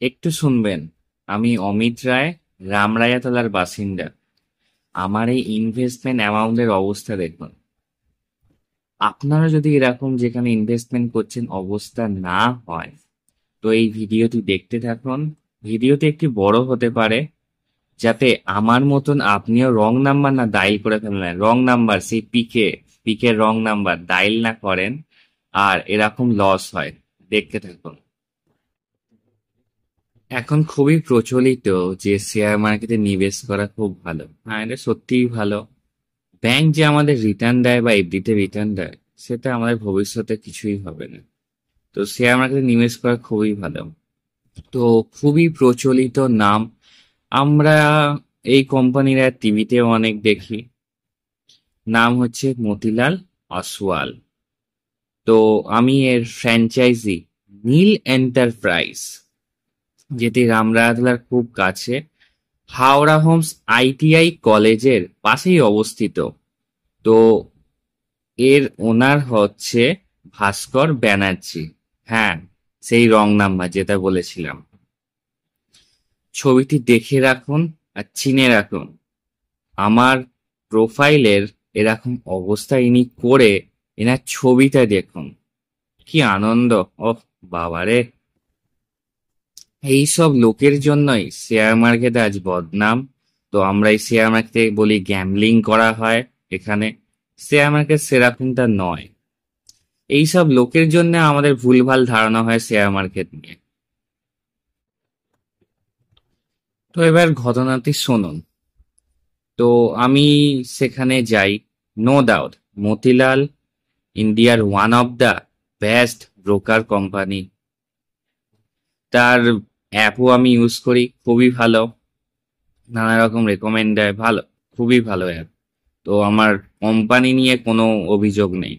একটু শুনবেন। আমি অমিত রায়, রামরায়াতলার বাসিন্দা। আমার এই ইনভেস্টমেন্ট অ্যামাউন্টের অবস্থা দেখুন। আপনারা যদি এরকম যেখানে ইনভেস্টমেন্ট করছেন অবস্থা না হয়, তো এই ভিডিওটি দেখতে থাকুন। ভিডিওটি একটি বড় হতে পারে, যাতে আমার মতন আপনিও রং নাম্বার না ডায়াল করে ফেলেন। রং নাম্বার, সেই পিকে রং নাম্বার ডায়াল না করেন আর এরকম লস হয়। দেখতে থাকুন। এখন খুবই প্রচলিত যে শেয়ার মার্কেটে নিবেশ করা খুব ভালো। হ্যাঁ, এটা সত্যিই ভালো। ব্যাংক যে আমাদের রিটার্ন দেয় বা এফডিতে রিটার্ন দেয়, সেটা আমাদের ভবিষ্যতে কিছুই হবে না। তো শেয়ার মার্কেটে নিবেশ করা খুবই ভালো। তো খুবই প্রচলিত নাম। আমরা এই কোম্পানির টিভিতেও অনেক দেখি। নাম হচ্ছে মতিলাল অসওয়াল। তো আমি এর ফ্র্যাঞ্চাইজি নীল এন্টারপ্রাইজ, যেটি রামরায়াতলার খুব কাছে, হাওড়া হোমস আইটিআই কলেজের পাশেই অবস্থিত। তো এর ওনার হচ্ছে ভাস্কর ব্যানার্জি। হ্যাঁ, সেই রং নাম্বার যেটা বলেছিলাম। ছবিটি দেখে রাখুন আর চিনে রাখুন। আমার প্রোফাইলের এরকম অবস্থা ইনি করে, এনার ছবিটা দেখুন, কি আনন্দ! ওহ বাবারে! এইসব লোকের জন্যই শেয়ার মার্কেটে আজ বদনাম। তো আমরা এই শেয়ার মার্কেটে বলি গ্যাম্বলিং করা হয়। এখানে শেয়ার মার্কেট সেরকমটা নয়। এইসব লোকের জন্য আমাদের ভুলভাল ধারণা হয় শেয়ার মার্কেট নিয়ে। তো এবার ঘটনাটি শুনুন। তো আমি সেখানে যাই। নো ডাউট, মতিলাল ইন্ডিয়ার one of the best broker company. তার অ্যাপও আমি ইউজ করি, খুবই ভালো। নানা রকম রেকমেন্ড দেয়, ভালো, খুবই ভালো অ্যাপ। তো আমার কোম্পানি নিয়ে কোনো অভিযোগ নেই।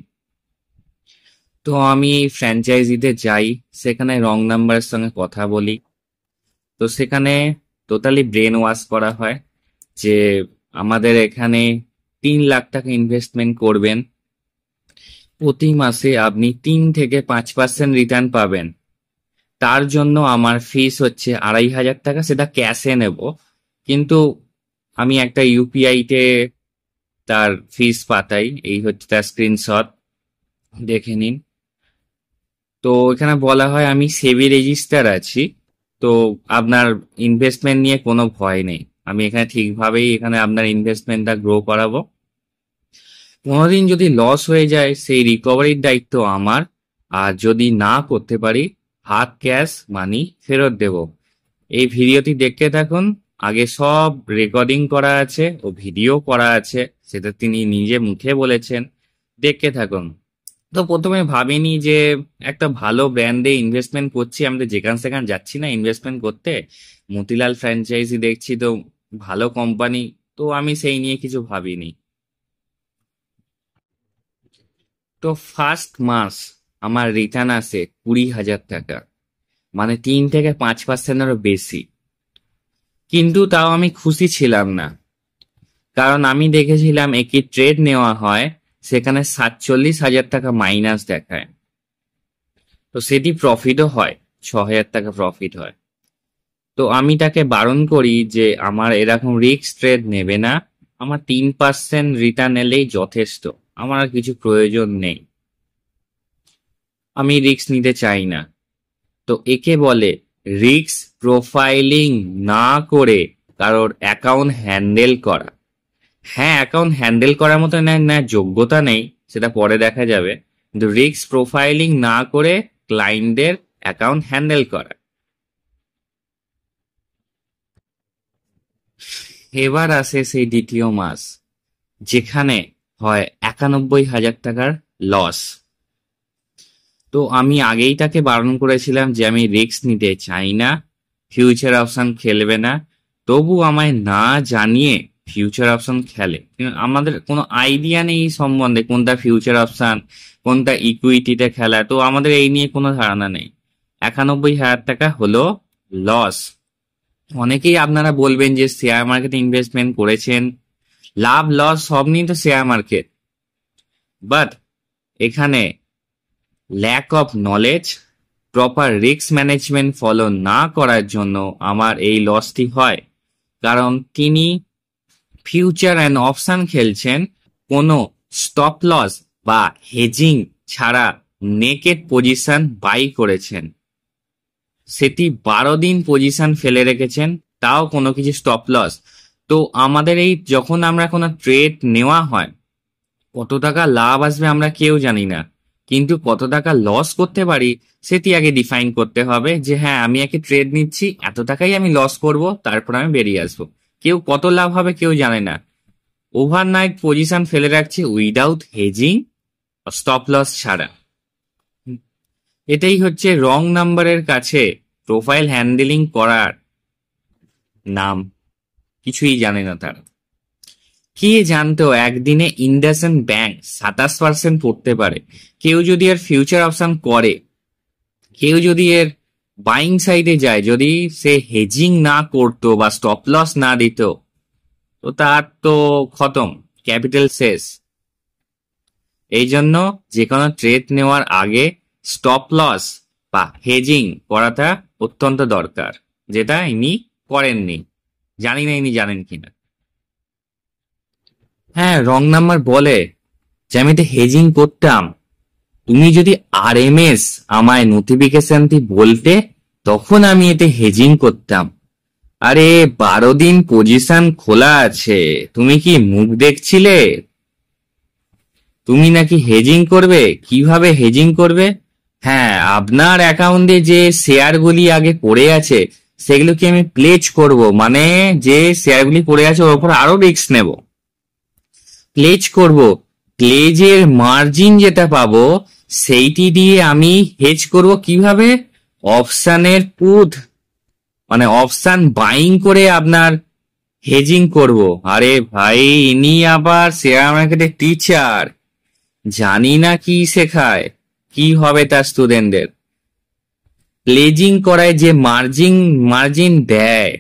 তো আমি এই ফ্র্যাঞ্চাইজিতে যাই, সেখানে রং নাম্বারের সঙ্গে কথা বলি। তো সেখানে টোটালি ব্রেন ওয়াশ করা হয় যে আমাদের এখানে 3 লাখ টাকা ইনভেস্টমেন্ট করবেন, প্রতি মাসে আপনি 3 থেকে 5% রিটার্ন পাবেন। তার জন্য আমার ফিস হচ্ছে 2,500 টাকা, সেটা ক্যাশে নেব। কিন্তু আমি একটা ইউপিআই তে তার ফিস পাঠাই। এই হচ্ছে তার স্ক্রিনশট, দেখে নিন। তো এখানে বলা হয় আমি সেবি রেজিস্টার আছি। তো আপনার ইনভেস্টমেন্ট নিয়ে কোনো ভয় নেই। আমি এখানে ঠিকভাবেই এখানে আপনার ইনভেস্টমেন্টটা গ্রো করাবো। কোনোদিন যদি লস হয়ে যায়, সেই রিকভারির দায়িত্ব আমার। আর যদি না করতে পারি, হাত ক্যাশ মানি ফেরত দেব। এই ভিডিওটি দেখতে থাকুন। আগে সব রেকর্ডিং করা আছে ও ভিডিও করা আছে, সেটা তিনি নিজে মুখে বলেছেন। দেখতে থাকুন। তো প্রথমে ভাবিনি যে একটা ভালো ব্র্যান্ডে ইনভেস্টমেন্ট করছি, আমি তো যেখান সেখান যাচ্ছি না ইনভেস্টমেন্ট করতে। মতিলাল ফ্র্যাঞ্চাইজি দেখছি, তো ভালো কোম্পানি। তো আমি সেই নিয়ে কিছু ভাবিনি। তো ফার্স্ট মাস আমার রিটার্ন আসে 20,000 টাকা, মানে 3 থেকে 5%-এরও বেশি। কিন্তু তাও আমি খুশি ছিলাম না, কারণ আমি দেখেছিলাম একটি ট্রেড নেওয়া হয়, সেখানে 47,000 টাকা মাইনাস দেখায়। তো সেটি প্রফিটও হয়, 6,000 টাকা প্রফিট হয়। তো আমি তাকে বারণ করি যে আমার এরকম রিস্ক ট্রেড নেবে না, আমার 3% রিটার্ন এলেই যথেষ্ট, আমার আর কিছু প্রয়োজন নেই, আমি রিস্ক নিতে চাই না। তো একে বলে রিস্ক প্রোফাইলিং না করে কারোর অ্যাকাউন্ট হ্যান্ডেল করা। হ্যাঁ, অ্যাকাউন্ট হ্যান্ডেল করার মতো না না যোগ্যতা নেই, সেটা পরে দেখা যাবে। কিন্তু রিস্ক প্রোফাইলিং না করে ক্লায়েন্টদের অ্যাকাউন্ট হ্যান্ডেল করা। এবার আসে সেই দ্বিতীয় মাস, যেখানে হয় 91,000 টাকার লস। তো আমি আগেই তাকে বারণ করেছিলাম যে আমি রিস্ক নিতে চাই না, ফিউচার অপশন খেলবে না। তবু আমায় না জানিয়ে ফিউচার অপশন খেলে। কিন্তু আমাদের কোনো আইডিয়া নেই এই সম্বন্ধে, কোনটা ফিউচার অপশন, কোনটা ইকুইটিতে খেলা। তো আমাদের এই নিয়ে কোনো ধারণা নেই। 91,000 টাকা হলো লস। অনেকেই আপনারা বলবেন যে শেয়ার মার্কেটে ইনভেস্টমেন্ট করেছেন, লাভ লস সব নিয়ে তো শেয়ার মার্কেট। বাট এখানে lack of knowledge proper risk management follow না করার জন্য আমার এই লসটি হয়। কারণ তিনি ফিউচার অ্যান্ড অপশন খেলছেন, কোনো স্টপ লস বা হেজিং ছাড়া নেকেড পজিশন বাই করেছেন। সেটি 12 দিন পজিশন ফেলে রেখেছেন, তাও কোনো কিছু স্টপ লস। তো আমাদের এই যখন আমরা কোনো ট্রেড নেওয়া হয়, কত টাকা লাভ আসবে আমরা কেউ জানি না, কিন্তু কত টাকা লস করতে পারি সেটি আগে ডিফাইন করতে হবে। যে হ্যাঁ, আমি একে ট্রেড নিচ্ছি, এত টাকাই আমি লস করব, তারপর আমি বেরিয়ে আসবো। কেউ কত লাভ হবে কেউ জানে না। ওভারনাইট পজিশন ফেলে রাখছি উইদাউট হেজিং, স্টপ লস ছাড়া। এটাই হচ্ছে রং নাম্বারের কাছে প্রোফাইল হ্যান্ডেলিং করার নাম। কিছুই জানে না তারা। কে জানতো একদিনে ইন্ডাসইন্ড ব্যাংক 27% পড়তে পারে। কেউ যদি এর ফিউচার অপশন করে, কেউ যদি এর বাইং সাইডে যায়, যদি সে হেজিং না করতো বা স্টপ লস না দিত, তো তার তো খতম, ক্যাপিটাল শেষ। এই জন্য যে কোনো ট্রেড নেওয়ার আগে স্টপ লস বা হেজিং করাটা অত্যন্ত দরকার, যেটা ইনি করেননি। জানি না ইনি জানেন কিনা। হ্যাঁ, রং নাম্বার বলে যে আমি তো হেজিং করতাম, তুমি যদি আরএমএস আমায় নোটিফিকেশনটি বলতে, তখন আমি এতে হেজিং করতাম। আরে 12 দিন পজিশন খোলা আছে, তুমি কি মুখ দেখছিলে? তুমি নাকি হেজিং করবে? কিভাবে হেজিং করবে? হ্যাঁ, আপনার অ্যাকাউন্টে যে শেয়ারগুলি আগে পড়ে আছে সেগুলোকে আমি প্লেজ করব, মানে যে শেয়ারগুলি পড়ে আছে ওর উপর আরো রিস্ক নেব, প্লেজ করব। প্লেজের মার্জিন যেটা পাবো সেইটি দিয়ে আমি হেজ করব। কিভাবে? অপশানের পুট, মানে অপশান বাইং করে আপনার হেজিং করব। আরে ভাই, ইনি আবার শেয়ার মার্কেটের টিচার, জানি না কি শেখায়, কি হবে তার স্টুডেন্টদের। প্লেজিং করায় যে মার্জিন দেয়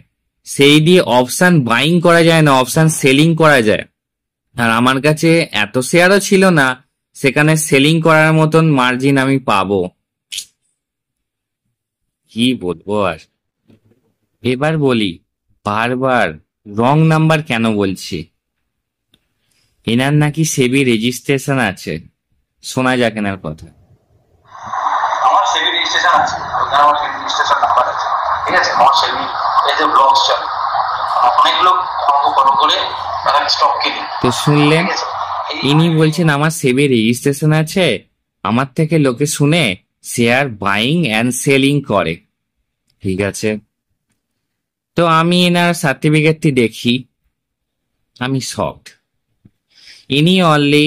সেই দিয়ে অপশান বাইং করা যায় না, অপশান সেলিং করা যায়। আর আমার কাছে এত শেয়ারও ছিল না সেখানে সেলিং করার মতন মার্জিন আমি পাবো। কি বলবো আর। এবার বলি, বারবার রং নাম্বার কেন বলছি। এনার নাকি সেবি রেজিস্ট্রেশন আছে, শোনা যাক এনার কথা। আমার সেবি রেজিস্ট্রেশন আছে, ওখানে আমার সেবি রেজিস্ট্রেশন নাম্বার আছে, ঠিক আছে। আমার সেবি এই যে ব্লগস চলে, অনেক লোক ফলো করে স্টক কিনে। তো শুনলেন, ইনি বলছেন আমার সেবি রেজিস্ট্রেশন আছে, আমার থেকে লোকে শুনে শেয়ার বাইং অ্যান্ড সেলিং করে। ঠিক আছে, তো আমি এনার সার্টিফিকেটটি দেখি, আমি শকড। ইনি অনলি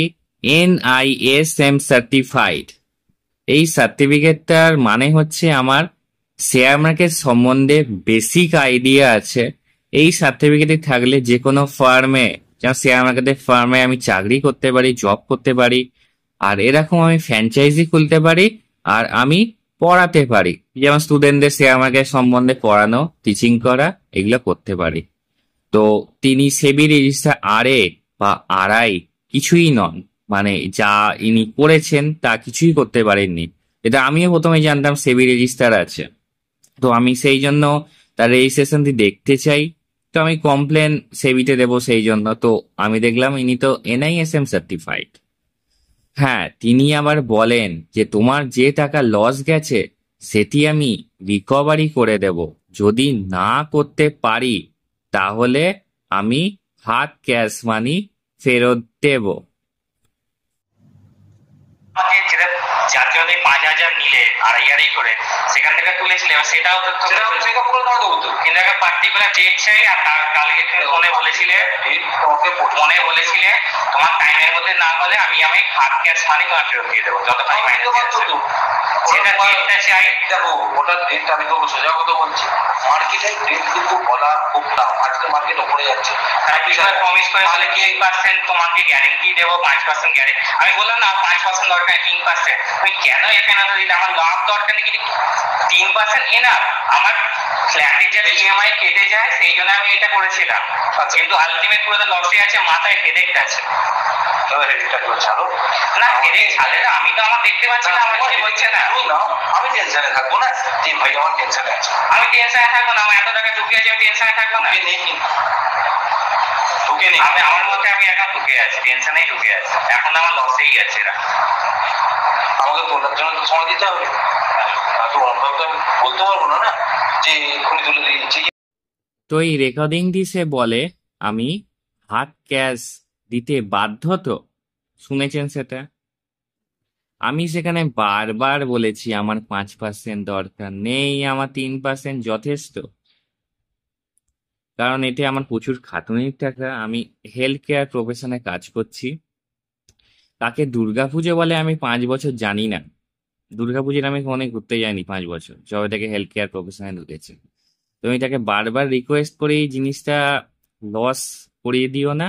NISM সার্টিফাইড। এই সার্টিফিকেটটার মানে হচ্ছে আমার শেয়ার মার্কেট সম্বন্ধে বেসিক আইডিয়া আছে। এই সার্টিফিকেটে থাকলে যে কোনো ফার্মে, যেমন শেয়ার মার্কেটের ফার্মে আমি চাকরি করতে পারি, জব করতে পারি, আর এরকম আমি ফ্র্যাঞ্চাইজি খুলতে পারি, আর আমি পড়াতে পারি, যেমন স্টুডেন্টদের শেয়ার মার্কেট সম্বন্ধে পড়ানো, টিচিং করা, এগুলো করতে পারি। তো তিনি সেবি রেজিস্টার RA বা RI কিছুই নন, মানে যা ইনি করেছেন তা কিছুই করতে পারেননি। এটা আমিও প্রথমে জানতাম সেবি রেজিস্টার আছে, তো আমি সেই জন্য তার রেজিস্ট্রেশনটি দেখতে চাই। তো আমি কমপ্লেন সেবিতে দেবো, সেই জন্য তো আমি দেখলাম ইনি তো NISM সার্টিফাইড। হ্যাঁ, তিনি আবার বলেন যে তোমার যে টাকা লস গেছে সেটি আমি রিকভারি করে দেব, যদি না করতে পারি তাহলে আমি হাত ক্যাশ মানি ফেরত দেব। যেটা যার জন্য 5,000 নিলে আড়াই করে সেখান থেকে তুলেছিলে, সেটাও তো কিন্তু একটা পার্টিকুলার ডেট চাই। আর কালকে ফোনে বলেছিলে তোমার টাইমের মধ্যে না হলে আমি হাত ক্যাশ মানি তোমার ফেরত দিয়ে দেবো, যত টাইম সেটা ডেটটা চাই। দেখো, ওটা ডেট আমি তো সোজা কথা বলছি, মার্কেটে ডেট কিন্তু বলা খুব টাফ। আজকে মার্কেট উপরে যাচ্ছে, তার বিষয়ে প্রমিস করে বলে 3% তোমাকে গ্যারেন্টি দেবো, 5% গ্যারেন্টি। আমি বললাম না 5% দরকার, 3%। তুমি কেন এখানে দিলে? আমার লাভ দরকার নাকি? 3% এনাফ। আমার ফ্ল্যাটের যে EMI কেটে যায় সেই জন্য আমি এটা করেছিলাম, কিন্তু আলটিমেট পুরো তো লসে আছে, মাথায় হেডেক আছে। হেডেকটা করে ছাড়ো না, হেডেক ছাড়ে না, আমি তো আমার দেখতে পাচ্ছি না আমার কি হচ্ছে না। তুমি নাও, আমি টেনশনে থাকবো না যে ভাই আমার টেনশনে আছে। আমি টেনশনে থাকবো না, আমার এত টাকা ঢুকে আছে, আমি টেনশনে থাকবো না। নেই ঢুকে নেই, আমি আমার মধ্যে আমি এখন ঢুকে আছি, টেনশনেই ঢুকে আছি, এখন আমার লসেই আছে এরা। আমাকে তোলার জন্য তো সময় দিতে হবে, তো অন্যভাবে তো আমি বলতে পারবো না না যে এক্ষুনি তুলে দিয়েছি। তো এই রেকর্ডিংটি সে বলে আমি হাত ক্যাশ দিতে বাধ্য। তো শুনেছেন সেটা? আমি সেখানে বারবার বলেছি আমার 5% দরকার নেই, আমার 3% যথেষ্ট। কারণ এতে আমার প্রচুর খাটুনির টাকা। আমি হেলথ কেয়ার প্রফেশনে কাজ করছি। তাকে দুর্গাপুজো বলে আমি 5 বছর জানি না। দুর্গাপুজোর আমি কোনে ঘুরতে যাইনি 5 বছর, যবে থেকে হেলথ কেয়ার প্রফেশনে ঢুকেছি। তো আমি তাকে বারবার রিকোয়েস্ট করে এই জিনিসটা লস করিয়ে দিও না,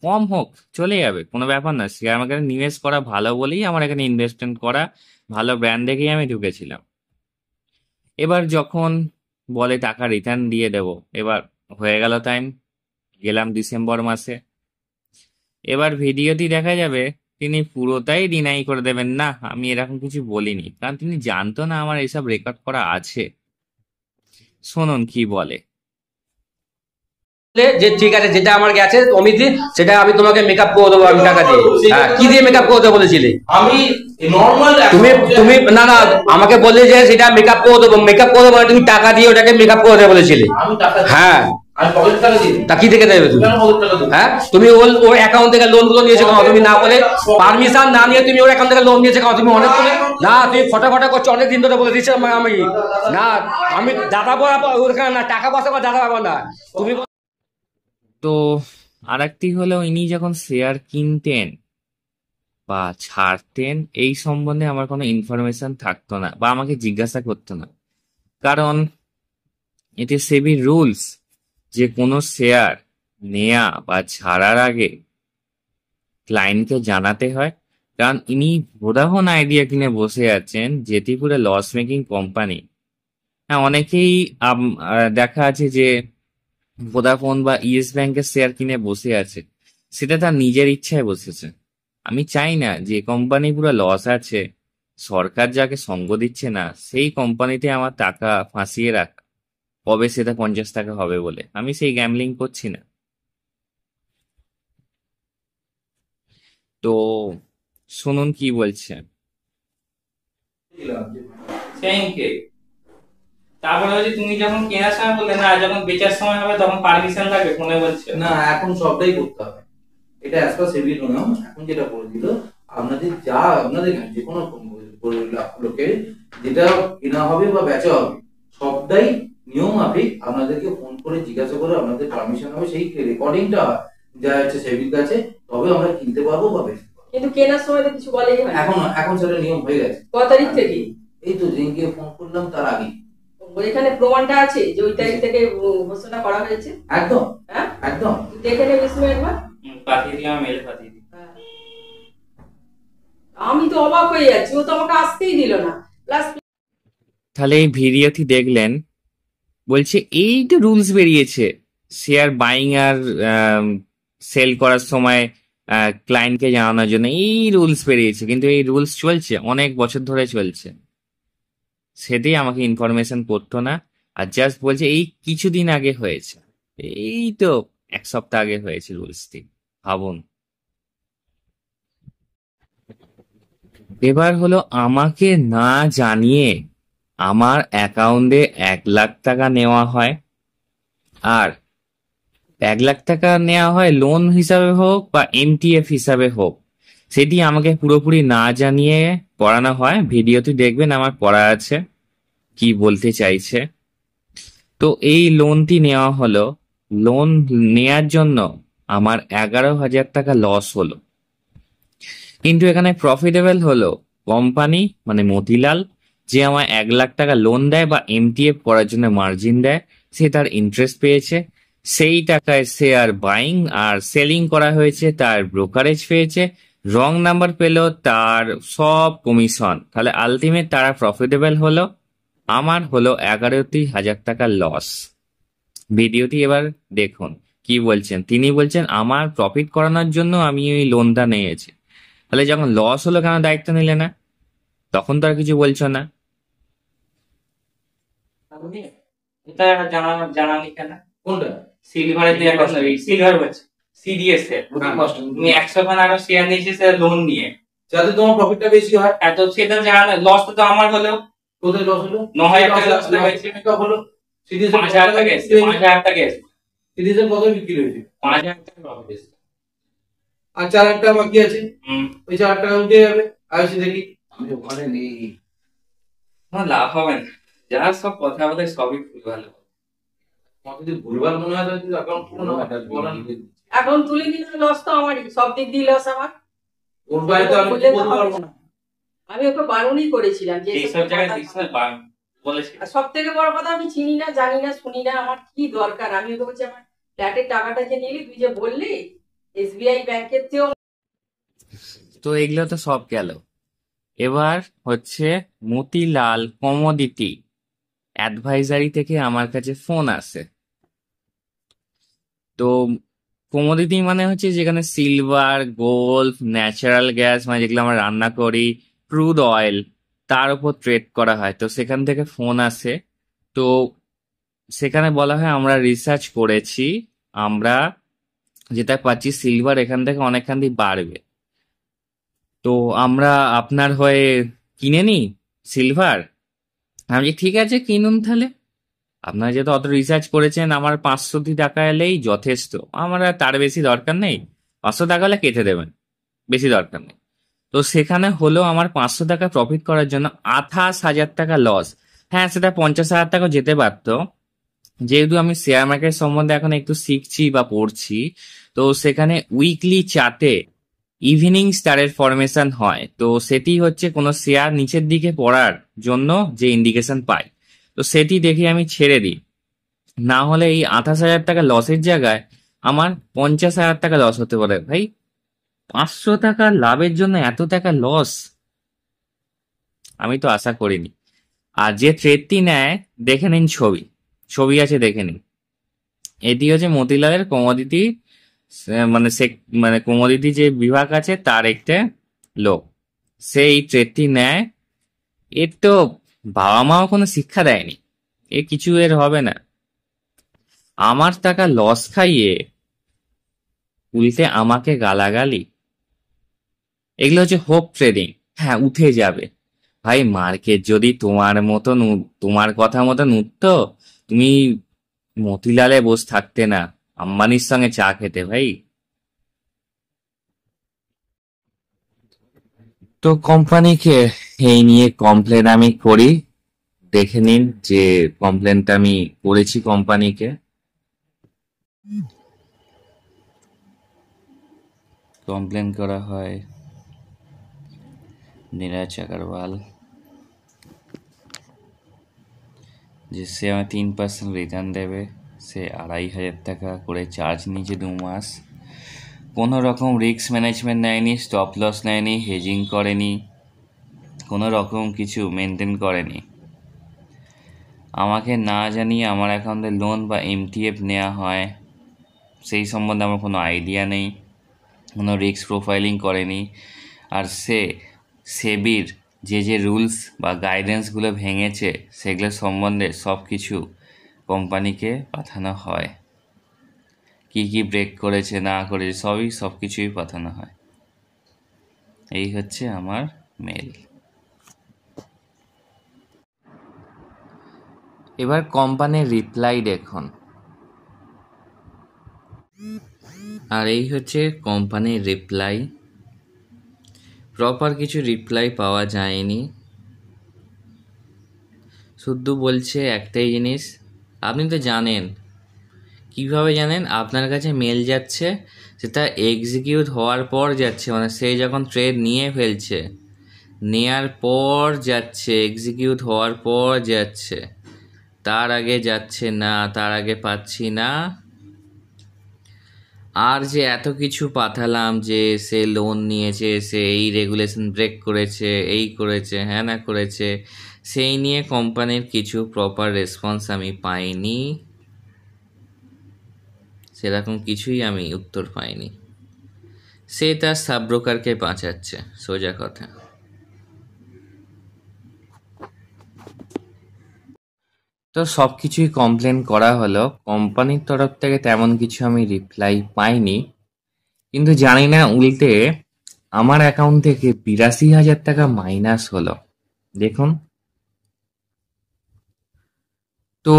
কম হোক চলে যাবে, কোনো ব্যাপার না। শেয়ার মার্কেটে নিবেশ করা ভালো বলেই আমার এখানে ইনভেস্টমেন্ট করা, ভালো ব্র্যান্ড দেখেই আমি ঢুকেছিলাম। এবার যখন বলে টাকা রিটার্ন দিয়ে দেব, এবার হয়ে গেল টাইম, গেলাম ডিসেম্বর মাসে। এবার ভিডিওটি দেখা যাবে তিনি পুরোটাই ডিনাই করে দেবেন, না আমি এরকম কিছু বলিনি, কারণ তিনি জানতো না আমার এসব রেকর্ড করা আছে। শুনুন কি বলে। যে ঠিক আছে, যেটা আমার গেছে অমিতি, সেটা আমি তোমাকে মেকআপ করে দেবো, আমি টাকা দিয়ে। হ্যাঁ, কি দিয়ে মেকআপ করে দেবো বলেছিলে? আমি নরমাল তুমি তুমি না না আমাকে বললে যে সেটা মেকআপ করে দেবো, মেকআপ করে দেবো, তুমি টাকা দিয়ে ওটাকে মেকআপ করে দেবো বলেছিলে। আমি টাকা হ্যাঁ, আমি পকেট টাকা দিই। তা কি থেকে দেবে তুমি? কেন পকেট টাকা দিই? হ্যাঁ, তুমি ওর অ্যাকাউন্ট থেকে লোন গুলো নিয়েছো কেন? তুমি না বলে পারমিশন না নিয়ে তুমি ওর অ্যাকাউন্ট থেকে লোন নিয়েছো কেন? তুমি অনেক করে না, তুমি ফটাফটা করছো, অনেক দিন ধরে বলে দিচ্ছ আমি না, আমি দাদা ওখানে না, টাকা পয়সা করে দাদা পাবো না তুমি। তো আরেকটি হলো, ইনি যখন শেয়ার কিনতেন বা ছাড়তেন এই সম্বন্ধে আমার কোনো ইনফরমেশন থাকতো না বা আমাকে জিজ্ঞাসা করতো না। কারণ এতে সেবি রুলস যে কোনো শেয়ার নেয়া বা ছাড়ার আগে ক্লায়েন্টকে জানাতে হয়। কারণ ইনি ভোডাফোন আইডিয়া কিনে বসে আছেন, যেটি পুরো লস মেকিং কোম্পানি। হ্যাঁ, অনেকেই দেখা আছে যে ভোডাফোন বা ইয়েস ব্যাংকের শেয়ার কিনে বসে আছে, সেটা তার নিজের ইচ্ছায় বসেছে। আমি চাই না যে কোম্পানি পুরো লস আছে, সরকার যাকে সঙ্গ দিচ্ছে না সেই কোম্পানিতে আমার টাকা ফাঁসিয়ে রাখ, কবে সেটা 50 টাকা হবে বলে। আমি সেই গ্যামলিং করছি না। তো শুনুন কি বলছে। তারপরে হচ্ছে তুমি যখন কেনার সময় বললে না, যখন বেচার সময় হবে তখন পারমিশন লাগবে, ফোনে বলছে না, এখন সবটাই করতে হবে। এটা অ্যাজ পার সেবির নিয়ম। এখন যেটা বলে দিল, আপনাদের যা আপনাদের যে কোনো লোকের যেটা কেনা হবে বা বেচা হবে, সবটাই নিয়ম মাফিক আপনাদেরকে ফোন করে জিজ্ঞাসা করে আপনাদের পারমিশন হবে, সেই রেকর্ডিংটা যা হচ্ছে সেবির কাছে, তবে আমরা কিনতে পারবো বা বেচতে পারবো। কিন্তু কেনার সময় তো কিছু বলেই হয় না। এখন সেটা নিয়ম হয়ে গেছে। কত তারিখ থেকে? এই তো যেদিনকে ফোন করলাম তার আগে। এখানে প্রমাণটা আছে যে ওই তারিখ থেকে ঘোষণা করা হয়েছে। একদম হ্যাঁ, একদম। দেখে নেবে বিস্ময় একবার। পাঠিয়ে দিলাম, মেল পাঠিয়ে দিই। আমি তো অবাক হয়ে যাচ্ছি, ও তো আমাকে আসতেই দিল না। প্লাস তাহলে এই ভিডিওটি দেখলেন, বলছে এই তো রুলস বেরিয়েছে শেয়ার বাইং আর সেল করার সময় ক্লায়েন্টকে জানানোর জন্য, এই রুলস বেরিয়েছে। কিন্তু এই রুলস চলছে, অনেক বছর ধরে চলছে। সেটাই আমাকে ইনফরমেশন করতো না, আর জাস্ট বলছে এই কিছুদিন আগে হয়েছে, এই তো 1 সপ্তাহ আগে হয়েছে রুলসটি। ভাবুন। এবার হলো আমাকে না জানিয়ে আমার অ্যাকাউন্টে 1 লাখ টাকা নেওয়া হয়, আর 1 লাখ টাকা নেওয়া হয় লোন হিসাবে হোক বা এমটিএফ হিসাবে হোক, সেটি আমাকে পুরোপুরি না জানিয়ে করানো হয়। ভিডিওটি দেখবেন, আমার পড়া আছে কি বলতে চাইছে। তো এই লোনটি নেওয়া হলো, লোন নেয়ার জন্য আমার 11,000 টাকা লস হলো। কিন্তু এখানে প্রফিটেবল হলো কোম্পানি, মানে মতিলাল, যে আমার 1 লাখ টাকা লোন দেয় বা এমটিএফ করার জন্য মার্জিন দেয়, সে তার ইন্টারেস্ট পেয়েছে। সেই টাকায় শেয়ার বাইং আর সেলিং করা হয়েছে, তার ব্রোকারেজ পেয়েছে। রং নাম্বার পেল, তার সব কমিশন। তাহলে আলটিমেট তারা প্রফিটেবল হলো, আমার হলো 11,000 টাকা লস। ভিডিওটি এবার দেখুন কি বলছেন। তিনি বলছেন আমার প্রফিট করানোর জন্য আমি ওই লোনটা নিয়েছি। তাহলে যখন লস হলো কেন দায়িত্ব নিলে না? তখন তো আর কিছু বলছো না। এটা জানানি কেন? কোনটা? সিলভারের যে একটা সিলভার বলছে সিডিএস এর তুমি 100 খান আরো শেয়ার নিয়েছি সেটা লোন নিয়ে, যাতে তোমার প্রফিটটা বেশি হয়। এত সেটা জানা লস তো আমার হলেও কোথায় লস হলো? 9000 টাকা লস হয়েছে। হলো সিরিজ 5000 টাকা এসেছে, 5000 টাকা এসেছে, সিরিজের কত বিক্রি হয়েছে? 5000 টাকা প্রফিট এসেছে। আর 4 টাকা বাকি আছে, ওই 4 টাকা উঠে যাবে। আসি দেখি, আমি ওখানে নেই। আমার লাভ হবে না, যা সব কথা বলে সবই ভুল ভালো। আমার যদি ভুলভাল মনে হয় তাহলে অ্যাকাউন্ট খুলো না, বলেন। এখন তুলে দিলে লস তো আমারই, সব দিক দিয়ে লস আমার। ওর বাইরে তো আমি বললে তো বলতে হবে পারবো না। না। আমি ওকে বারণই করেছিলাম যে এই সব জায়গায় বিজনেস বলেছি। সব থেকে বড় কথা আমি চিনি না, জানি না, শুনি না, আমার কি দরকার। আমি ওকে বলছি আমার ফ্ল্যাটের টাকাটা যে নিলি, তুই যে বললি এসবিআই ব্যাংকের চেয়েও। তো এগুলো তো সব গেল। এবার হচ্ছে মতিলাল কমোডিটি অ্যাডভাইজারি থেকে আমার কাছে ফোন আসে। তো কমোডিটি মানে হচ্ছে যেখানে সিলভার, গোল্ড, ন্যাচারাল গ্যাস, মানে যেগুলো আমরা রান্না করি, ক্রুড অয়েল, তার উপর ট্রেড করা হয়। তো সেখান থেকে ফোন আসে। তো সেখানে বলা হয় আমরা রিসার্চ করেছি, আমরা যেটা পাচ্ছি সিলভার এখান থেকে অনেকখানি বাড়বে, তো আমরা আপনার হয়ে কিনে নিই সিলভার। আমি বলি, ঠিক আছে কিনুন তাহলে, আপনারা যেহেতু অত রিসার্চ করেছেন, আমার 500 টাকা এলেই যথেষ্ট, আমার আর তার বেশি দরকার নেই। 500 টাকা হলে কেটে দেবেন, বেশি দরকার নেই। তো সেখানে হলো আমার 500 টাকা প্রফিট করার জন্য 28,000 টাকা লস। হ্যাঁ, সেটা 50,000 টাকা যেতে পারতো, যেহেতু আমি শেয়ার মার্কেট সম্বন্ধে এখন একটু শিখছি বা পড়ছি। তো সেখানে উইকলি চার্টে ইভিনিং স্টারের ফরমেশন হয়, তো সেটি হচ্ছে কোনো শেয়ার নিচের দিকে পড়ার জন্য যে ইন্ডিকেশন পাই, তো সেটি দেখে আমি ছেড়ে দিই। না হলে এই 28,000 টাকা লসের জায়গায় আমার 50,000 টাকা লস হতে পারে। ভাই, 500 টাকা লাভের জন্য এত টাকা লস আমি তো আশা করিনি। আর যে ট্রেডটি নেয়, দেখে নিন, ছবি আছে, দেখে নিন। এটি হচ্ছে মতিলালের কমোডিটি, মানে কমোডিটি যে বিভাগ আছে তার একটা লোক, সে এই ট্রেডটি নেয়। এর তো বাবা মাও কোনো শিক্ষা দেয়নি, এ কিছু এর হবে না। আমার টাকা লস খাইয়ে উল্টে আমাকে গালাগালি, এগুলো হচ্ছে হোপ ট্রেডিং। হ্যাঁ, উঠে যাবে। ভাই, মার্কেট যদি তোমার কথা মতন উঠতো, তুমি মতিলালে বসে থাকতে না, আম্বানির সঙ্গে চা খেতে। ভাই, তো কোম্পানিকে এই নিয়ে কমপ্লেন আমি করি, দেখে নিন যে কমপ্লেনটা আমি করেছি কোম্পানিকে। কমপ্লেন করা হয় নীরাজ আগরওয়াল, যে সে আমার 3% রিটার্ন দেবে, সে 2,500 টাকা করে চার্জ নিয়েছে 2 মাস, কোনো রকম রিস্ক ম্যানেজমেন্ট নেয়নি, স্টপ লস নেয়নি, হেজিং করেনি, কোনো রকম কিছু মেনটেন করেনি। আমাকে না জানিয়ে আমার অ্যাকাউন্টে লোন বা এমটিএফ নেওয়া হয় সেই সম্বন্ধে আমার কোনো আইডিয়া নেই, কোনো রিস্ক প্রোফাইলিং করেনি। আর সেবির যে রুলস বা গাইডেন্সগুলো ভেঙেছে সেগুলো সম্বন্ধে সব কিছু কোম্পানিকে পাঠানো হয়, কি ব্রেক করেছে না করেছে সব কিছুই পাঠানো হয়। এই হচ্ছে আমার মেল। এবার কোম্পানির রিপ্লাই দেখুন। আর এই হচ্ছে কোম্পানির রিপ্লাই। প্রপার কিছু রিপ্লাই পাওয়া যায়নি, শুধু বলছে একটাই জিনিস, আপনি তো জানেন। কিভাবে জানেন? আপনার কাছে মেল যাচ্ছে, সেটা এক্সিকিউট হওয়ার পর যাচ্ছে, মানে সে যখন ট্রেড নিয়ে ফেলছে, নেয়ার পর যাচ্ছে, এক্সিকিউট হওয়ার পর যাচ্ছে, তার আগে যাচ্ছে না, তার আগে পাচ্ছি না। আর যে এত কিছু পাঠালাম যে সে লোন নিয়েছে, সে এই রেগুলেশন ব্রেক করেছে, এই করেছে, হ্যাঁ না করেছে, সেই নিয়ে কোম্পানির কিছু প্রপার রেসপন্স আমি পাইনি, সেরকম কিছুই আমি উত্তর পাইনি। সে তার সাব ব্রোকারকে বাঁচাচ্ছে, সোজা কথা। তো সবকিছুই কমপ্লেন করা হলো, কোম্পানির তরফ থেকে তেমন কিছু আমি রিপ্লাই পাইনি, কিন্তু জানি না উল্টে আমার অ্যাকাউন্ট থেকে 82,000 টাকা মাইনাস হলো। দেখুন, তো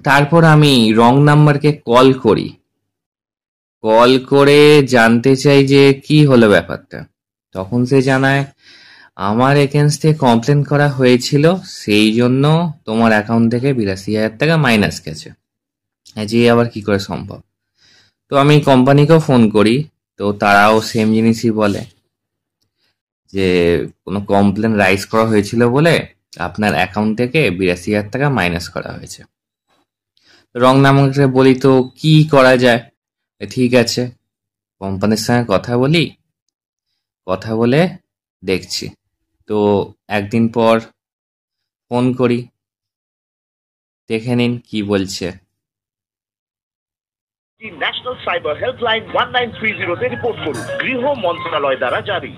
তারপর আমি রং নাম্বারকে কল করি, কল করে জানতে চাই যে কি হলো ব্যাপারটা। তখন সে জানায় আমার এগেনস্টে কমপ্লেন করা হয়েছিল, সেই জন্য তোমার অ্যাকাউন্ট থেকে 82,000 টাকা মাইনাস গেছে। যে আবার কি করে সম্ভব? তো আমি কোম্পানিকেও ফোন করি, তো তারাও সেম জিনিসই বলে যে কোনো কমপ্লেন রাইজ করা হয়েছিল বলে আপনার অ্যাকাউন্ট থেকে 82,000 টাকা মাইনাস করা হয়েছে। রং নাম্বারকে বলি তো কি করা যায়? ঠিক আছে, কোম্পানির সঙ্গে কথা বলি, কথা বলে দেখছি। তো একদিন পর ফোন করি, দেখে নিন কি বলছে। ন্যাশনাল সাইবার হেল্পলাইন 1930 তে রিপোর্ট করুন, গৃহ মন্ত্রণালয় দ্বারা জারি।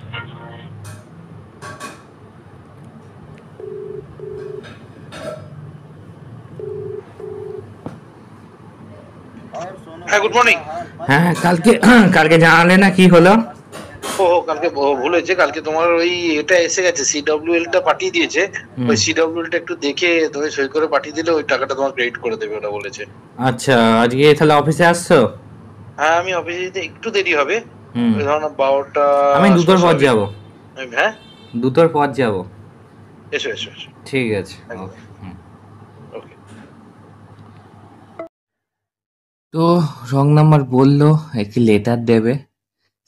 হ্যাঁ, গুড মর্নিং। হ্যাঁ, কালকে জানালে না কি হলো? ও কালকে ভুল হয়েছে, কালকে তোমার ওই এটা এসে গেছে, CWL টা পাঠিয়ে দিয়েছে। ওই CWL টা একটু দেখে তুমি সই করে পাঠিয়ে দিলে ওই টাকাটা তোমার ক্রেডিট করে দেবে, ওটা বলেছে। আচ্ছা, আজকে তাহলে অফিসে আসছো? হ্যাঁ, আমি অফিসে যেতে একটু দেরি হবে, ওই ধরুন 12টা। আমি দুটোর পর যাব। হ্যাঁ, দুটোর পর যাব। এসো এসো এসো। ঠিক আছে, ওকে। তো রং নাম্বার বললো একটি লেটার দেবে,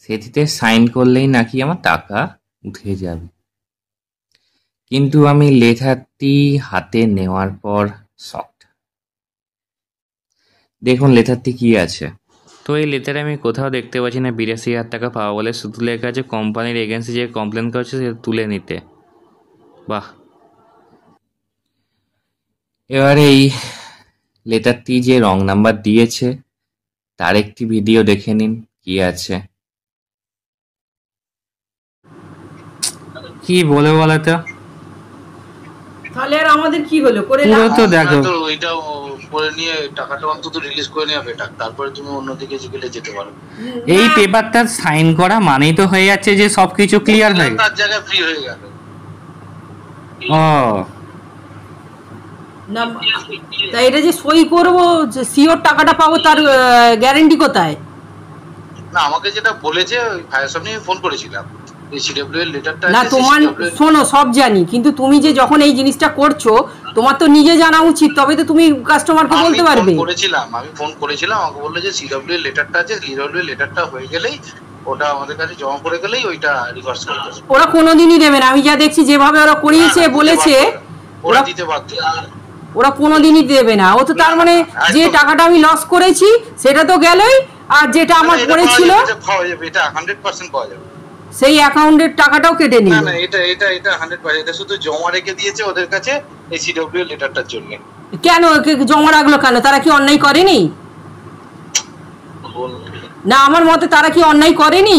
সেটিতে সাইন করলেই নাকি আমার টাকা উঠে যাবে। কিন্তু আমি লেটারটি হাতে নেওয়ার পর শকড। দেখুন লেটারটি কি আছে। তো এই লেটারে আমি কোথাও দেখতে পাচ্ছি না 82,000 টাকা পাওয়া বলে, শুধু লেখা আছে কোম্পানির এগেন্সি যে কমপ্লেন করছে সেটা তুলে নিতে। বাহ! এবার এই লেটারটি যে রং নাম্বার দিয়েছে তার একটি ভিডিও দেখে নিন কি আছে। কি বলে বলো তো? তাহলে আর আমাদের কি হলো? করে পুরো তো দেখো, তো ওইটা করে নিয়ে টাকাটা অন্তত রিলিজ করে নেওয়া বেটার, তারপরে তুমি অন্যদিকে গেলে যেতে পারো। এই পেপারটা সাইন করা মানেই তো হয়ে যাচ্ছে যে সবকিছু ক্লিয়ার হয়ে গেল, তার জায়গায় ফ্রি হয়ে গেল। ও না, তাই এটা যে সই করবো সিওর টাকাটা পাবো তার গ্যারান্টি কোথায়? না, আমাকে যেটা বলেছে ওই ভাইয়ের সামনে আমি ফোন করেছিলাম, এই CWL লেটারটা না তোমার শোনো, সব জানি, কিন্তু তুমি যে যখন এই জিনিসটা করছো তোমার তো নিজে জানা উচিত, তবে তো তুমি কাস্টমারকে বলতে পারবে। আমি ফোন করেছিলাম, আমাকে বললো যে CWL লেটারটা আছে, CWL লেটারটা হয়ে গেলেই ওটা আমাদের কাছে জমা করে গেলেই ওইটা রিভার্স করে দেবে। ওরা কোনোদিনই দেবে না, আমি যা দেখছি যেভাবে ওরা করিয়েছে বলেছে ওরা দিতে বাধ্য, ওরা কোনোদিনই দেবে না। ও তো তার মানে যে টাকাটা আমি লস করেছি সেটা তো গেলই, আর যেটা আমার পড়েছিল পাওয়া যাবে, এটা 100% পাওয়া যাবে। সেই অ্যাকাউন্টের টাকাটাও কেটে নিল। না না, এটা 100%, এটা শুধু জমা রেখে দিয়েছে ওদের কাছে এই CWL লেটারটার জন্য। কেন জমা রাখলো কেন? তারা কি অন্যায় করেনি? না, আমার মতে তারা কি অন্যায় করেনি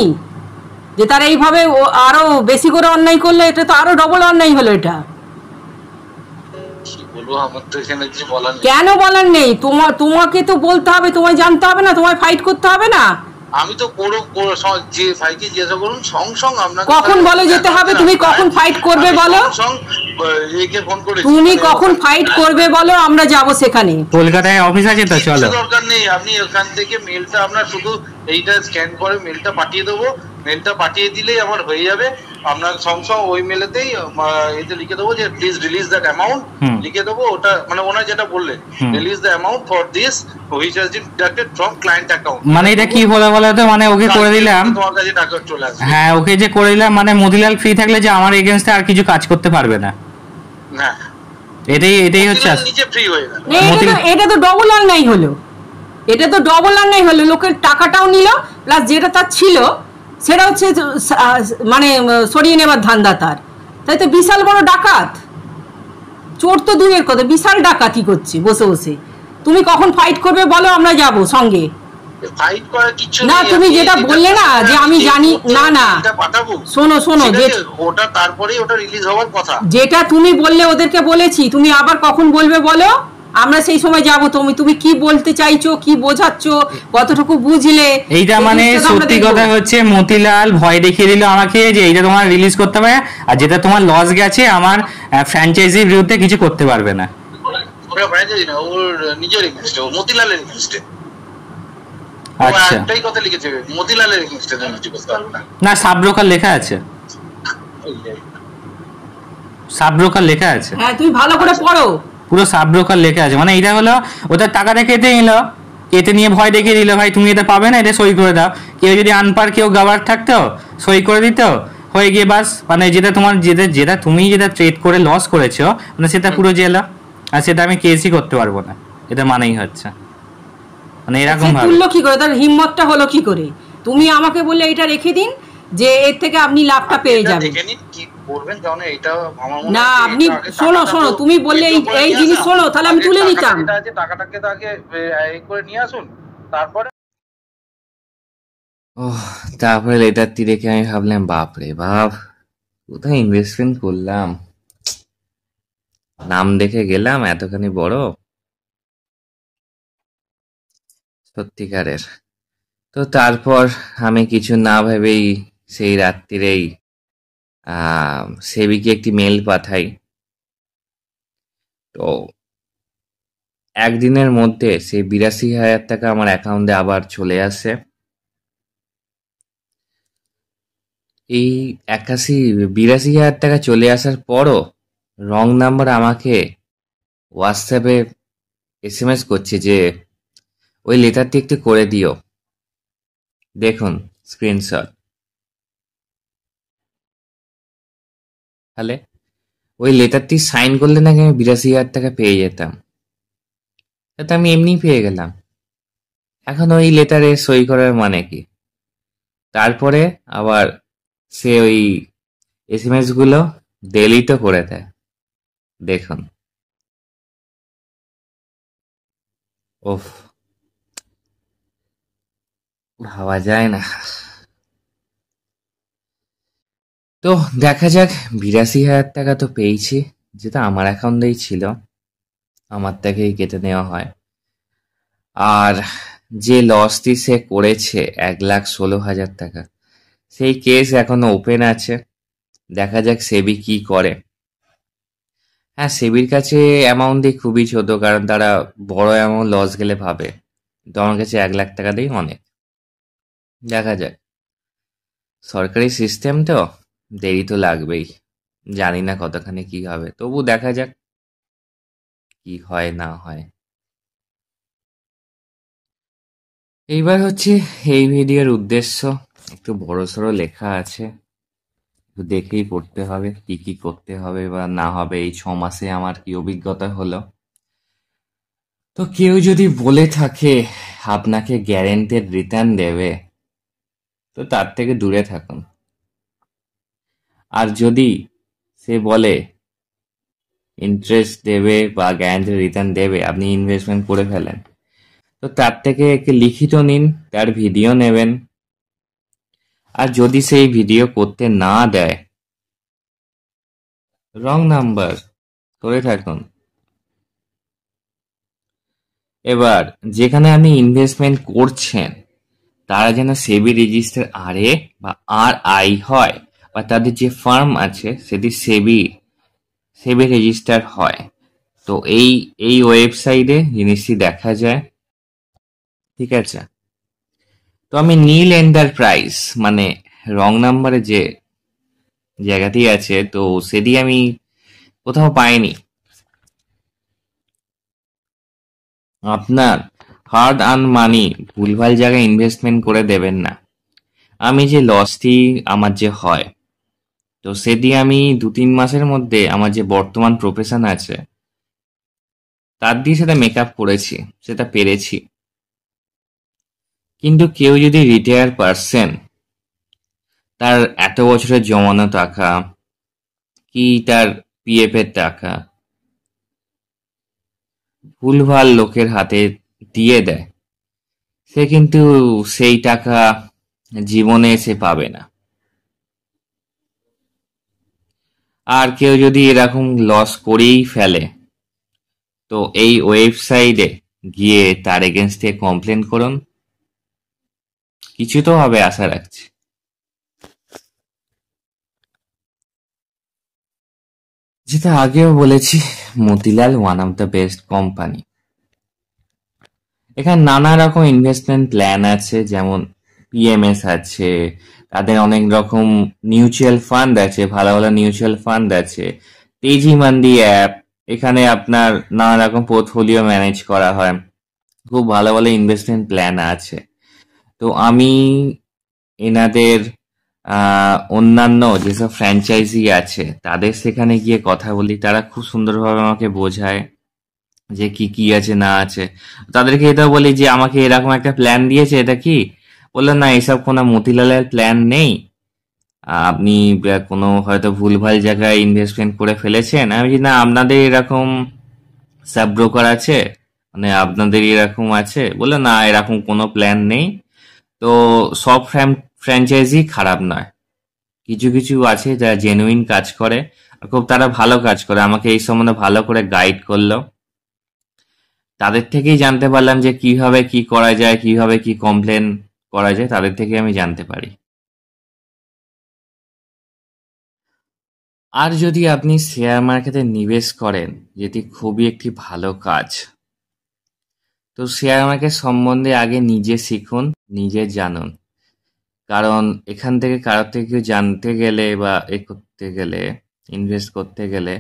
যে তারা এইভাবে আরো বেশি করে অন্যায় করলে? এটা তো আরো ডবল অন্যায় হলো। এটা কি বলবো, আমার তো এখানে কিছু বলার নেই। কেন বলার নেই? তোমাকে তো বলতে হবে, তোমায় জানতে হবে না, তোমায় ফাইট করতে হবে না? আমি তো যে ভাইকে জিজ্ঞাসা করুন সং আপনাকে কখন বলে যেতে হবে? তুমি কখন ফাইট করবে বলো? তুমি কখন ফাইট করবে বলো, আমরা যাব সেখানে। কলকাতায় অফিস আছে তো, চলো। দরকার নেই, আপনি ওখান থেকে মেলটা আপনার শুধু এইটা স্ক্যান করে মেলটা পাঠিয়ে দেবো, মেলটা পাঠিয়ে দিলেই আমার হয়ে যাবে। আপনার সঙ্গে ওই মেলেতেই এতে লিখে দেবো যে প্লিজ রিলিজ দ্যাট অ্যামাউন্ট, লিখে দেবো। ওটা মানে ওনার যেটা বললেন, release the amount for this which has been deducted from client account. মানে এটা কি বলে বলো তো? মানে ওকে করে দিলাম, তোমার কাছে টাকা চলে আসবে। হ্যাঁ, ওকে যে করে দিলাম মানে মতিলাল ফ্রি থাকলে যে আমার এগেইনস্টে আর কিছু কাজ করতে পারবে না। না, এটাই হচ্ছে নিজে ফ্রি হয়ে গেল। এটা তো ডবল অন্যায় হলো, এটা তো ডবল অন্যায় হলো। লোকের টাকাটাও নিল, প্লাস যেটা তার ছিল সেটা হচ্ছে মানে সরিয়ে নেবার ধান্দা তার। তাই তো বিশাল বড় ডাকাত, চোর তো দূরের কথা, বিশাল ডাকাতি করছে বসে বসে। তুমি কখন ফাইট করবে বলো, আমরা যাব সঙ্গে। ফাইট করার কিছু না, তুমি যেটা বললে না যে আমি জানি না, না শোনো ওটা তারপরেই ওটা রিলিজ হওয়ার কথা। যেটা তুমি বললে ওদেরকে বলেছি, তুমি আবার কখন বলবে বলো? আমরা সেই সময় যাব, তুমি কি বলতে চাইছো, কি বোঝাচ্ছ, কতটুকু বুঝলে। এইটা এই মানে জিনিসটা তো আমরা সত্যি দেখবো। কথা হচ্ছে মতিলাল ভয় দেখিয়ে দিল আমাকে যে এইটা তোমার রিলিজ করতে হবে, আর যেটা তোমার লস গেছে আমার ফ্র্যাঞ্চাইজির বিরুদ্ধে কিছু করতে পারবে না। ওটা ফ্র্যাঞ্চাইজি না, ওর নিজের এগেইনস্টে, ও মতিলালের এগেইনস্টে। আচ্ছা, একটাই কথা লিখেছে, মতিলালের এগেইনস্টে কিছু করতে পারবে না। না সাব ব্রোকার লেখা আছে, সাব ব্রোকার লেখা আছে, হ্যাঁ তুমি ভালো করে পড়ো। পুরো সাব ব্রোকার লেখা আছে। মানে এটা হলো ওদের টাকাটা কেটে নিল, কেটে নিয়ে ভয় দেখিয়ে দিল ভাই তুমি এটা পাবে না, এটা সই করে দাও। কেউ যদি আনপার কেউ গাবার থাকতো সই করে দিত, হয়ে গিয়ে বাস। মানে যেটা তোমার যেটা তুমি যেটা ট্রেড করে লস করেছো মানে সেটা পুরো জেলা, আর সেটা আমি কেসই করতে পারবো না, এটা মানেই হচ্ছে। মানে এরকম ভাবে তুললো কি করে, তার হিম্মতটা হলো কি করে? তুমি আমাকে বললে এটা রেখে দিন যে এর থেকে আপনি লাভটা পেয়ে যাবেন। দেখে নিন কি করবেন, কারণ এটা আমার মনে না হয় আপনি আগে শোনো টাকাটা শোনো, তো তুমি বললে withdraw করে এই নিয়ে জিনিস আসা। শোনো, তাহলে আমি আগে তুলে টাকাটা নিতাম। যেটা আছে টাকাটাকে তো আগে করে নিয়ে আসুন, তারপরে তারপরে লেটারটি দেখে আমি ভাবলাম বাপরে বাপ, কোথায় ইনভেস্টমেন্ট করলাম, নাম দেখে গেলাম এতখানি বড়, সত্যিকারের। তো তারপর আমি কিছু না ভেবেই সেই রাত্রিরেই সেবিকে একটি মেল পাঠাই। তো একদিনের মধ্যে সেই ৮২,০০০ টাকা আমার অ্যাকাউন্টে আবার চলে আসে। এই ৮২,০০০ টাকা চলে আসার পরও রং নাম্বার আমাকে হোয়াটসঅ্যাপে SMS করছে যে ওই লেটারটি একটু করে দিও। দেখুন স্ক্রিনশট। তাহলে ওই লেটারটি সাইন করলে নাকি আমি ৮২,০০০ টাকা পেয়ে যেতাম, তো আমি এমনি পেয়ে গেলাম। এখন ওই লেটারে সই করার মানে কি? তারপরে আবার সে ওই SMS গুলো ডিলিটও করে দেয়। দেখুন, ওফ, ভাবা যায় না। তো দেখা যাক, ৮২,০০০ টাকা তো পেয়েছি, যেটা আমার অ্যাকাউন্টেই ছিল, আমার থেকেই কেটে নেওয়া হয়। আর যে লসটি সে করেছে ১,১৬,০০০ টাকা, সেই কেস এখনো ওপেন আছে। দেখা যাক সেবি কি করে। হ্যাঁ, সেবির কাছে অ্যামাউন্টই খুবই ছোট, কারণ তারা বড় অ্যামাউন্ট লস গেলে ভাবে, তো আমার কাছে ১,০০,০০০ টাকাতেই অনেক। দেখা যাক, সরকারি সিস্টেম তো দেরি তো লাগবেই, জানি না কতখানি কি হবে, তবু দেখা যাক কি হয় না হয়। এইবার হচ্ছে এই ভিডিওর উদ্দেশ্য একটু বড়সড় লেখা আছে, একটু দেখেই পড়তে হবে কি কি করতে হবে বা না হবে। এই ৬ মাসে আমার কি অভিজ্ঞতা হলো। তো কেউ যদি বলে থাকে আপনাকে গ্যারেন্টেড রিটার্ন দেবে, তো তার থেকে দূরে থাকুন। আর যদি সে বলে ইন্টারেস্ট দেবে বা গ্যারেন্টেড রিটার্ন দেবে, আপনি ইনভেস্টমেন্ট করে ফেলেন, তো তার থেকে একে লিখিত নিন, তার ভিডিও নেবেন। আর যদি সেই ভিডিও করতে না দেয়, রং নাম্বার করে থাকুন। এবার যেখানে আপনি ইনভেস্টমেন্ট করছেন তারা যেন সেবি রেজিস্টার RA বা RI হয়, বা তাদের যে ফার্ম আছে সেটি সেবি রেজিস্টার হয়। তো এই ওয়েবসাইটে জিনিসটি দেখা যায়, ঠিক আছে। তো আমি নীল এন্টারপ্রাইজ মানে রং নাম্বারে যে জায়গাটি আছে, তো সেটি আমি কোথাও পাইনি। আপনার হার্ড আর্ন মানি ভুলভাল জায়গায় ইনভেস্টমেন্ট করে দেবেন না। আমি যে লসটি আমার যে হয়, তো সেটি আমি ২-৩ মাসের মধ্যে আমার যে বর্তমান প্রফেশন আছে তার দিয়ে সেটা মেকআপ করেছি, সেটা পেরেছি। কিন্তু কেউ যদি রিটায়ার পারসন, তার এত বছরের জমানো টাকা কি তার PF এর টাকা ভুলভাল লোকের হাতে দিয়ে দেয়, সে কিন্তু সেই টাকা জীবনে সে পাবে না। আর কেউ যদি এরকম লস করেই ফেলে, তো তো এই ওয়েবসাইটে গিয়ে তার এগেনস্টে কমপ্লেন করুন, কিছু তো হবে আশা রাখছি। যেটা আগেও বলেছি, Motilal one of the best company. এখানে নানা রকম ইনভেস্টমেন্ট প্ল্যান আছে, যেমন পিএমএস আছে, তাদের অনেক রকম মিউচুয়াল ফান্ড আছে, ভালো ভালো মিউচুয়াল ফান্ড আছে, তেজি মান্ডি অ্যাপ, এখানে আপনার নানা রকম পোর্টফোলিও ম্যানেজ করা হয়, খুব ভালো ভালো ইনভেস্টমেন্ট প্ল্যান আছে। তো আমি এনাদের অন্যান্য যেসব ফ্র্যাঞ্চাইজি আছে তাদের সেখানে গিয়ে কথা বলি, তারা খুব সুন্দরভাবে আমাকে বোঝায় যে কি কি আছে না আছে। তাদেরকে এটা বলি যে আমাকে এরকম একটা প্ল্যান দিয়েছে, এটা কি? বললো না, এসব কোনো মতিলালের প্ল্যান নেই, আপনি কোনো হয়তো ভুলভাল জায়গায় ইনভেস্টমেন্ট করে ফেলেছেন। আমি বলি না, আপনাদের এরকম সাব ব্রোকার আছে, মানে আপনাদের এরকম আছে? বললো না, এরকম কোনো প্ল্যান নেই। তো সব ফ্র্যাঞ্চাইজি খারাপ নয়, কিছু কিছু আছে যারা জেনুইন কাজ করে, আর খুব তারা ভালো কাজ করে। আমাকে এই সম্বন্ধে ভালো করে গাইড করলো, তাদের থেকেই জানতে পারলাম যে কিভাবে কি করা যায়, কিভাবে কি কমপ্লেন করা যায়, তাদের থেকে আমি জানতে পারি। আর যদি আপনি শেয়ার মার্কেটে নিবেশ করেন, যেটি খুবই একটি ভালো কাজ, তো শেয়ার মার্কেট সম্বন্ধে আগে নিজে শিখুন, নিজে জানুন। কারণ এখান থেকে কারোর থেকে কেউ জানতে গেলে বা এ করতে গেলে, ইনভেস্ট করতে গেলে,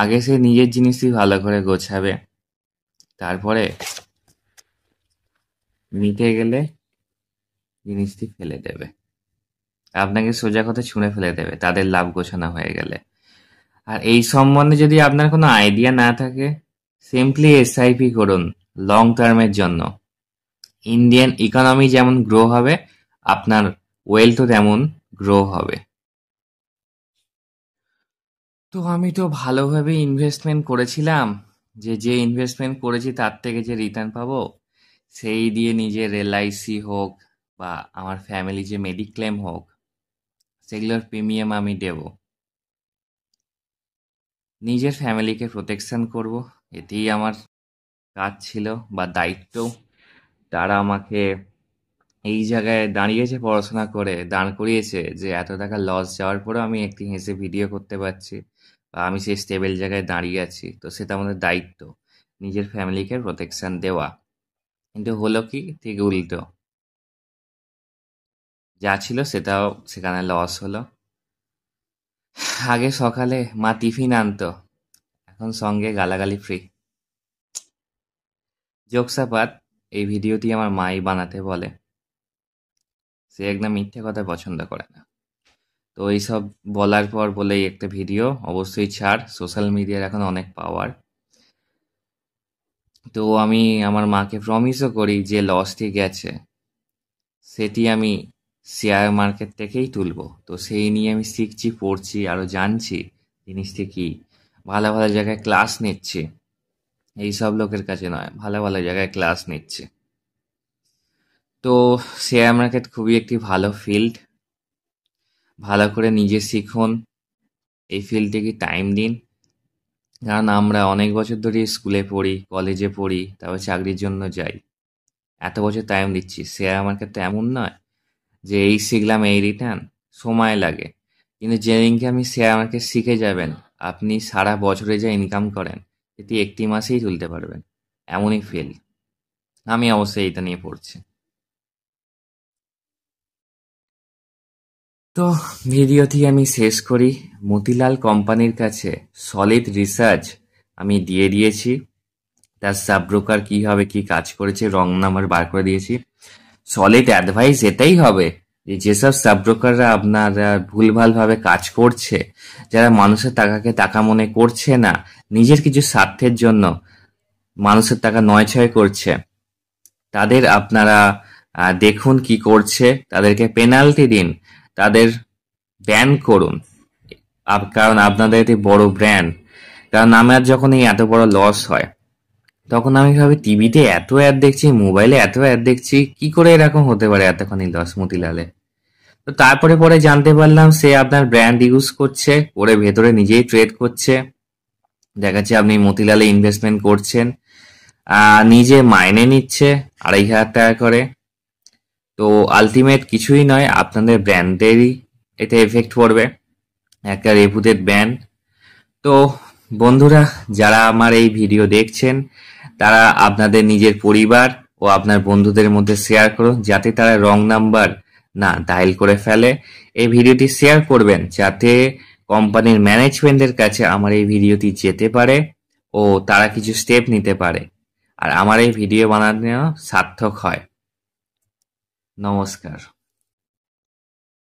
আগে সে নিজের জিনিসটি ভালো করে গোছাবে, তারপরে নিতে গেলে জিনিসটি ফেলে দেবে, আপনাকে সোজা কথা ছুঁড়ে ফেলে দেবে তাদের লাভ গোছানো হয়ে গেলে। আর এই সম্বন্ধে যদি আপনার কোনো আইডিয়া না থাকে, সিম্পলি এসআইপি করুন লং টার্মের জন্য। ইন্ডিয়ান ইকোনমি যেমন গ্রো হবে, আপনার ওয়েলথও তেমন গ্রো হবে। তো আমি তো ভালোভাবে ইনভেস্টমেন্ট করেছিলাম, যে ইনভেস্টমেন্ট করেছি তার থেকে যে রিটার্ন পাবো, সেই দিয়ে নিজের এলআইসি হোক বা আমার ফ্যামিলি যে মেডিক্লেম হোক, সেগুলোর প্রিমিয়াম আমি দেব, নিজের ফ্যামিলিকে প্রোটেকশন করব, এতেই আমার কাজ ছিল বা দায়িত্ব। তারা আমাকে এই জায়গায় দাঁড়িয়েছে, পড়াশোনা করে দাঁড় করিয়েছে, যে এত টাকা লস যাওয়ার পরেও আমি একটি হেসে ভিডিও করতে পারছি বা আমি সেই স্টেবল জায়গায় দাঁড়িয়ে আছি। তো সেটা আমাদের দায়িত্ব, নিজের ফ্যামিলিকে প্রোটেকশন দেওয়া। কিন্তু হলো কি, ঠিক উল্টো, যা ছিল সেটাও সেখানে লস হলো। আগে সকালে মা টিফিন আনতো, এখন সঙ্গে গালাগালি ফ্রি। জোকসাপাত, এই ভিডিওটি আমার মাই বানাতে বলে, সে একদম মিথ্যে কথা পছন্দ করে না। তো এইসব বলার পর বলেই একটা ভিডিও অবশ্যই ছাড়, সোশ্যাল মিডিয়ার এখন অনেক পাওয়ার। তো আমি আমার মাকে প্রমিসও করি যে লসটি গেছে সেটি আমি শেয়ার মার্কেট থেকেই তুলবো। তো সেই নিয়ে আমি শিখছি, পড়ছি, আরও জানছি জিনিসটি কি, ভালো ভালো জায়গায় ক্লাস নিচ্ছি, এইসব লোকের কাছে নয়, ভালো ভালো জায়গায় ক্লাস নিচ্ছি। তো শেয়ার মার্কেট খুবই একটি ভালো ফিল্ড, ভালো করে নিজে শিখুন, এই ফিল্ডটিকে টাইম দিন। কারণ আমরা অনেক বছর ধরে স্কুলে পড়ি, কলেজে পড়ি, তারপর চাকরির জন্য যাই, এত বছর টাইম দিচ্ছি। শেয়ার মার্কেট তো এমন নয় যে এই শিখলাম এই রিটার্ন, সময় লাগে। কিন্তু যেদিনকে আপনি শেয়ার মার্কেট শিখে যাবেন, আপনি সারা বছরে যা ইনকাম করেন সেটি একটি মাসেই তুলতে পারবেন, এমনই ফিল্ড। আমি অবশ্যই এটা নিয়ে পড়ছি। তো ভিডিওটি আমি শেষ করি। মতিলাল কোম্পানির কাছে সলিড রিসার্চ আমি দিয়ে দিয়েছি, তার সাব ব্রোকার কীভাবে কী কাজ করেছে রং নাম্বার বার করে দিয়েছি। সলিড অ্যাডভাইস এটাই হবে যে যেসব সাব ব্রোকাররা আপনারা ভুলভালভাবে কাজ করছে, যারা মানুষের টাকাকে টাকা মনে করছে না, নিজের কিছু স্বার্থের জন্য মানুষের টাকা নয়ছয় করছে, তাদের আপনারা দেখুন কি করছে, তাদেরকে পেনাল্টি দিন, তাদের ব্যান করুন। কারণ আপনাদের এটি বড় ব্র্যান্ড। কারণ আমার যখন এই এত বড় লস হয়, তখন আমি ভাবি টিভিতে এত অ্যাড দেখছি, মোবাইলে এত অ্যাড দেখছি, কি করে এরকম হতে পারে এতখানি লস মতিলালে। তো তারপরে জানতে পারলাম সে আপনার ব্র্যান্ড ইউজ করছে, করে ভেতরে নিজেই ট্রেড করছে, দেখাচ্ছে আপনি মতিলালে ইনভেস্টমেন্ট করছেন, নিজে মাইনে নিচ্ছে 2,500 টাকা করে। তো আলটিমেট কিছুই নয়, আপনাদের ব্র্যান্ডেরই এতে এফেক্ট পড়বে, একটা রেপুটেড ব্র্যান্ড। তো বন্ধুরা, যারা আমার এই ভিডিও দেখছেন তারা আপনাদের নিজের পরিবার ও আপনার বন্ধুদের মধ্যে শেয়ার করুন, যাতে তারা রং নাম্বার না ডায়াল করে ফেলে। এই ভিডিওটি শেয়ার করবেন যাতে কোম্পানির ম্যানেজমেন্টের কাছে আমার এই ভিডিওটি যেতে পারে ও তারা কিছু স্টেপ নিতে পারে, আর আমার এই ভিডিও বানানো সার্থক হয়। নমস্কার।